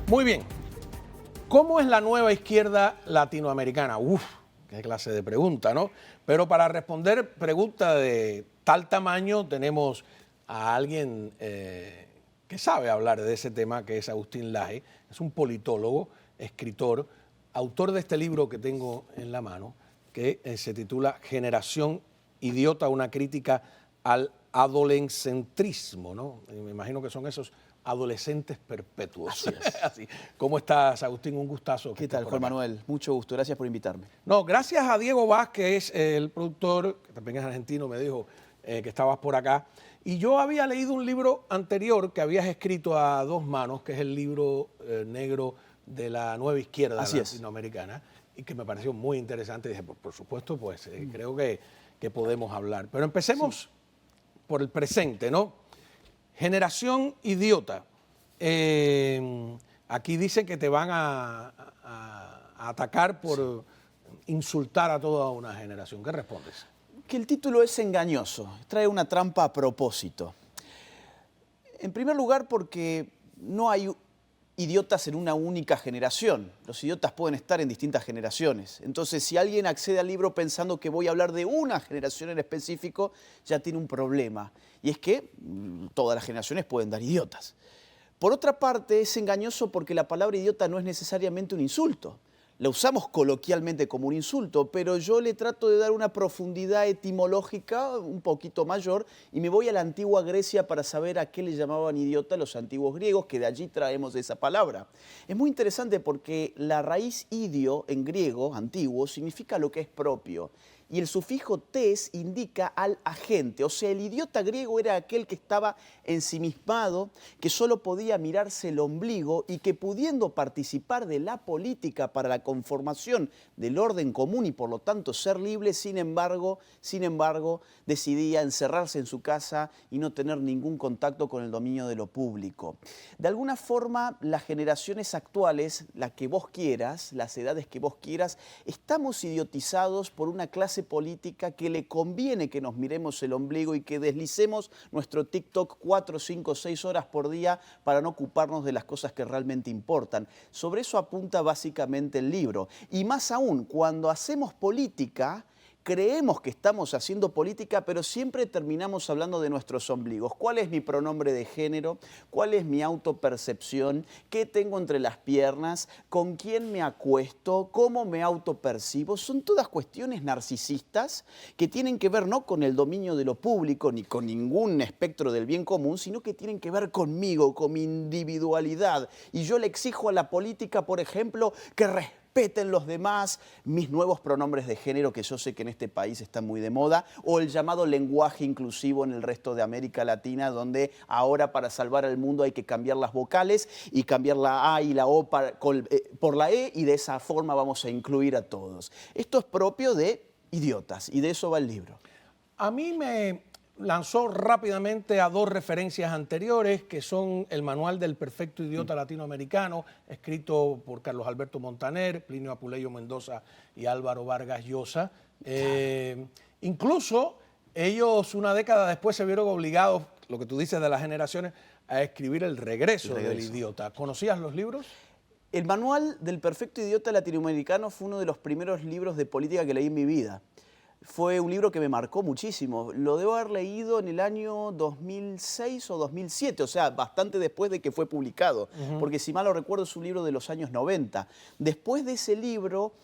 Muy bien. ¿Cómo es la nueva izquierda latinoamericana? Uf, qué clase de pregunta, ¿no? Pero para responder preguntas de tal tamaño tenemos a alguien que sabe hablar de ese tema, que es Agustín Laje. Es un politólogo, escritor, autor de este libro que tengo en la mano, que se titula Generación Idiota, una crítica al adolescentrismo, ¿no? Me imagino que son esos adolescentes perpetuos. Así es. Así. ¿Cómo estás, Agustín? Un gustazo. ¿Qué tal, Juan Manuel? Mucho gusto, gracias por invitarme. No, gracias a Diego Vázquez, el productor, que también es argentino, me dijo que estabas por acá. Y yo había leído un libro anterior que habías escrito a dos manos, que es el libro negro de la nueva izquierda latinoamericana, y que me pareció muy interesante. Y dije, por supuesto, pues creo que podemos hablar. Pero empecemos por el presente, ¿no? Generación idiota. Aquí dicen que te van a atacar por insultar a toda una generación. ¿Qué respondes? Que el título es engañoso, trae una trampa a propósito. En primer lugar, porque no hay idiotas en una única generación. Los idiotas pueden estar en distintas generaciones. Entonces, si alguien accede al libro pensando que voy a hablar de una generación en específico, ya tiene un problema. Y es que todas las generaciones pueden dar idiotas. Por otra parte, es engañoso porque la palabra idiota no es necesariamente un insulto. La usamos coloquialmente como un insulto, pero yo le trato de dar una profundidad etimológica un poquito mayor y me voy a la antigua Grecia para saber a qué le llamaban idiota los antiguos griegos, que de allí traemos esa palabra. Es muy interesante porque la raíz idio en griego antiguo significa lo que es propio. Y el sufijo tes indica al agente, o sea, el idiota griego era aquel que estaba ensimismado, que solo podía mirarse el ombligo y que pudiendo participar de la política para la conformación del orden común y por lo tanto ser libre, sin embargo, decidía encerrarse en su casa y no tener ningún contacto con el dominio de lo público. De alguna forma, las generaciones actuales, la que vos quieras, las edades que vos quieras, estamos idiotizados por una clase política que le conviene que nos miremos el ombligo y que deslicemos nuestro TikTok 4, 5, 6 horas por día para no ocuparnos de las cosas que realmente importan. Sobre eso apunta básicamente el libro. Y más aún, cuando hacemos política, creemos que estamos haciendo política, pero siempre terminamos hablando de nuestros ombligos. ¿Cuál es mi pronombre de género? ¿Cuál es mi autopercepción? ¿Qué tengo entre las piernas? ¿Con quién me acuesto? ¿Cómo me autopercibo? Son todas cuestiones narcisistas que tienen que ver no con el dominio de lo público ni con ningún espectro del bien común, sino que tienen que ver conmigo, con mi individualidad. Y yo le exijo a la política, por ejemplo, que respeten los demás mis nuevos pronombres de género, que yo sé que en este país están muy de moda, o el llamado lenguaje inclusivo en el resto de América Latina, donde ahora para salvar al mundo hay que cambiar las vocales y cambiar la A y la O por la E, y de esa forma vamos a incluir a todos. Esto es propio de idiotas y de eso va el libro. A mí me lanzó rápidamente a dos referencias anteriores, que son el Manual del Perfecto Idiota Latinoamericano, escrito por Carlos Alberto Montaner, Plinio Apuleyo Mendoza y Álvaro Vargas Llosa. Incluso ellos una década después se vieron obligados, lo que tú dices de las generaciones, a escribir El Regreso del Idiota. ¿Conocías los libros? El Manual del Perfecto Idiota Latinoamericano fue uno de los primeros libros de política que leí en mi vida. Fue un libro que me marcó muchísimo. Lo debo haber leído en el año 2006 o 2007, o sea, bastante después de que fue publicado, porque si mal no recuerdo es un libro de los años 90. Después de ese libro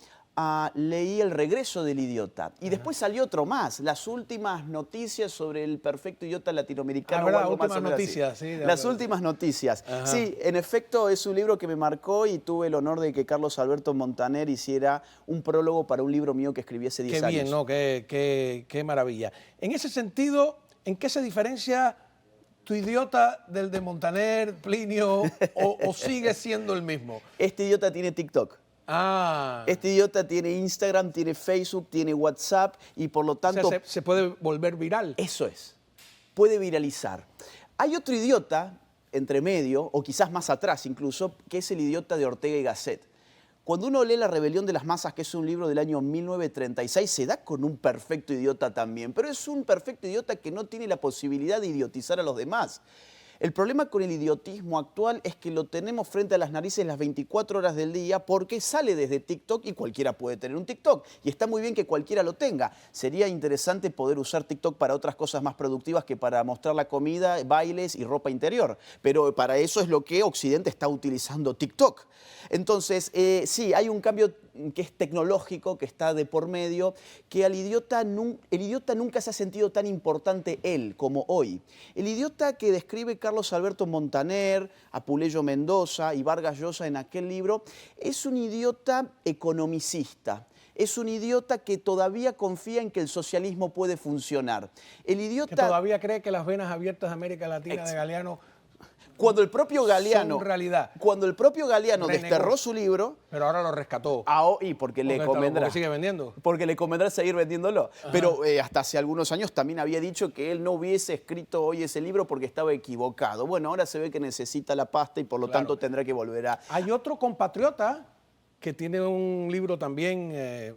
leí El Regreso del Idiota y después salió otro más, Las Últimas Noticias sobre el Perfecto Idiota Latinoamericano. ¿Verdad? Últimas noticias, sí. Las Últimas Noticias. Sí, en efecto es un libro que me marcó y tuve el honor de que Carlos Alberto Montaner hiciera un prólogo para un libro mío que escribí hace 10 años. Qué bien, ¿no? Qué maravilla. En ese sentido, ¿en qué se diferencia tu idiota del de Montaner, Plinio, o sigue siendo el mismo? Este idiota tiene TikTok. Este idiota tiene Instagram, tiene Facebook, tiene WhatsApp y por lo tanto... O sea, se puede volver viral. Eso es, puede viralizar. Hay otro idiota entre medio, o quizás más atrás incluso, que es el idiota de Ortega y Gasset. Cuando uno lee La Rebelión de las Masas, que es un libro del año 1936, se da con un perfecto idiota también, pero es un perfecto idiota que no tiene la posibilidad de idiotizar a los demás. El problema con el idiotismo actual es que lo tenemos frente a las narices las 24 horas del día porque sale desde TikTok y cualquiera puede tener un TikTok. Y está muy bien que cualquiera lo tenga. Sería interesante poder usar TikTok para otras cosas más productivas que para mostrar la comida, bailes y ropa interior. Pero para eso es lo que Occidente está utilizando TikTok. Entonces, sí, hay un cambio que es tecnológico, que está de por medio, que el idiota nunca se ha sentido tan importante él como hoy. El idiota que describe Carlos Alberto Montaner, Apuleyo Mendoza y Vargas Llosa en aquel libro, es un idiota economicista. Es un idiota que todavía confía en que el socialismo puede funcionar. El idiota... Que todavía cree que las venas abiertas de América Latina de Galeano... Cuando el propio Galeano, realidad. Cuando el propio Galeano Renegó. desterró su libro... Pero ahora lo rescató. Y porque le convendrá. Porque sigue vendiendo. Porque le convendrá seguir vendiéndolo. Ajá. Pero hasta hace algunos años también había dicho que él no hubiese escrito hoy ese libro porque estaba equivocado. Bueno, ahora se ve que necesita la pasta y por lo tanto tendrá que volver a... Hay otro compatriota que tiene un libro también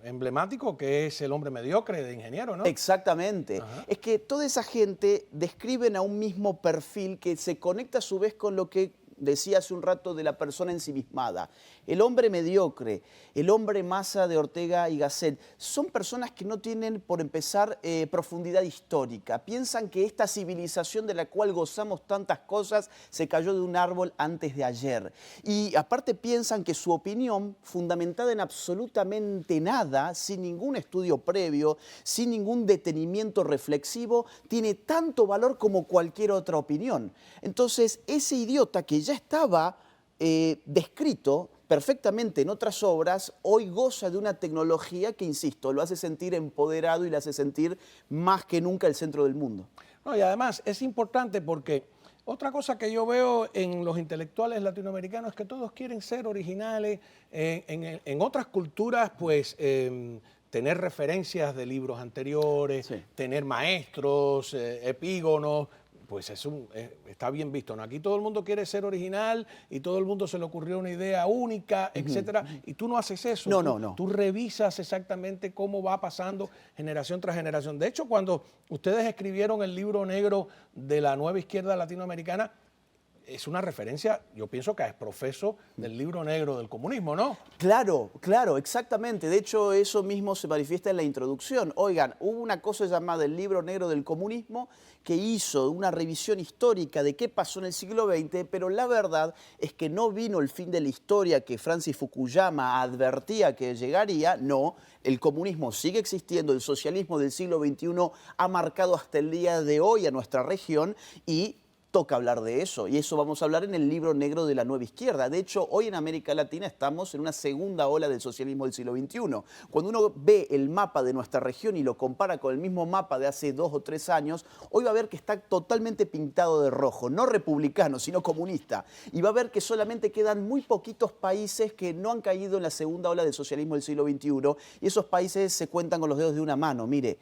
emblemático, que es El hombre mediocre, de ingeniero, ¿no? Exactamente. Ajá. Es que toda esa gente describen a un mismo perfil que se conecta a su vez con lo que decía hace un rato de la persona ensimismada. El hombre mediocre, el hombre masa de Ortega y Gasset, son personas que no tienen, por empezar, profundidad histórica. Piensan que esta civilización de la cual gozamos tantas cosas se cayó de un árbol antes de ayer. Y aparte piensan que su opinión, fundamentada en absolutamente nada, sin ningún estudio previo, sin ningún detenimiento reflexivo, tiene tanto valor como cualquier otra opinión. Entonces, ese idiota que ya estaba descrito perfectamente en otras obras, hoy goza de una tecnología que, insisto, lo hace sentir empoderado y le hace sentir más que nunca el centro del mundo. No, y además es importante porque otra cosa que yo veo en los intelectuales latinoamericanos es que todos quieren ser originales. En otras culturas, pues, tener referencias de libros anteriores, Sí. tener maestros, epígonos, pues está bien visto, ¿no? Aquí todo el mundo quiere ser original y todo el mundo se le ocurrió una idea única, etcétera, y tú no haces eso. No. Tú revisas exactamente cómo va pasando generación tras generación. De hecho, cuando ustedes escribieron el libro negro de la nueva izquierda latinoamericana, es una referencia, yo pienso que es profeso del libro negro del comunismo, ¿no? Claro, exactamente. De hecho, eso mismo se manifiesta en la introducción. Oigan, hubo una cosa llamada el libro negro del comunismo que hizo una revisión histórica de qué pasó en el siglo XX, pero la verdad es que no vino el fin de la historia que Francis Fukuyama advertía que llegaría. No, el comunismo sigue existiendo, el socialismo del siglo XXI ha marcado hasta el día de hoy a nuestra región y toca hablar de eso, y eso vamos a hablar en el libro negro de la nueva izquierda. De hecho, hoy en América Latina estamos en una segunda ola del socialismo del siglo XXI. Cuando uno ve el mapa de nuestra región y lo compara con el mismo mapa de hace 2 o 3 años, hoy va a ver que está totalmente pintado de rojo, no republicano, sino comunista. Y va a ver que solamente quedan muy poquitos países que no han caído en la segunda ola del socialismo del siglo XXI, y esos países se cuentan con los dedos de una mano. Mire,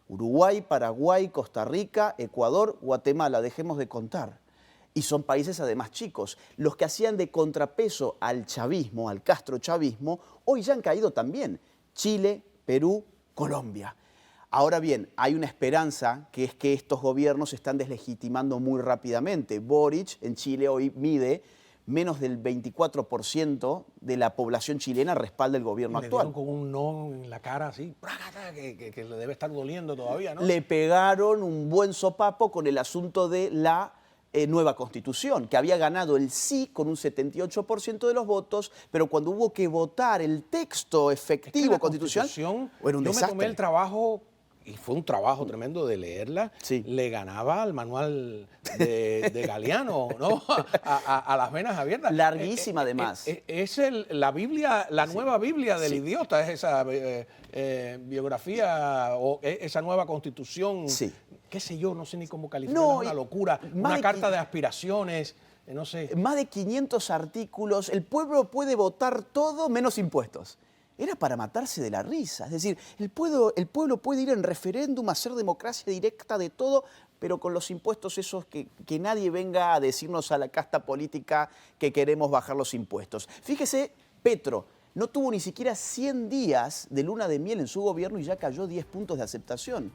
Uruguay, Paraguay, Costa Rica, Ecuador, Guatemala, dejemos de contar. Y son países además chicos. Los que hacían de contrapeso al chavismo, al castrochavismo, hoy ya han caído también. Chile, Perú, Colombia. Ahora bien, hay una esperanza, que es que estos gobiernos se están deslegitimando muy rápidamente. Boric en Chile hoy mide menos del 24% de la población chilena respalda el gobierno Le actual. dieron con un no en la cara así, que le debe estar doliendo todavía, ¿no? Le pegaron un buen sopapo con el asunto de la nueva Constitución, que había ganado el sí con un 78% de los votos, pero cuando hubo que votar el texto efectivo la constitucional, era un yo desastre. me tomé el trabajo, y fue un trabajo tremendo de leerla, Sí. le ganaba al manual de Galeano, ¿no? A las venas abiertas. Larguísima, además. Es la Biblia, la nueva Biblia del idiota, es esa biografía o esa nueva constitución, Sí. qué sé yo, no sé ni cómo calificarla, No, es una locura, más una de carta de aspiraciones, no sé. Más de 500 artículos, el pueblo puede votar todo menos impuestos. Era para matarse de la risa. Es decir, el pueblo puede ir en referéndum a hacer democracia directa de todo, pero con los impuestos esos que nadie venga a decirnos a la casta política que queremos bajar los impuestos. Fíjese, Petro no tuvo ni siquiera 100 días de luna de miel en su gobierno y ya cayó 10 puntos de aceptación.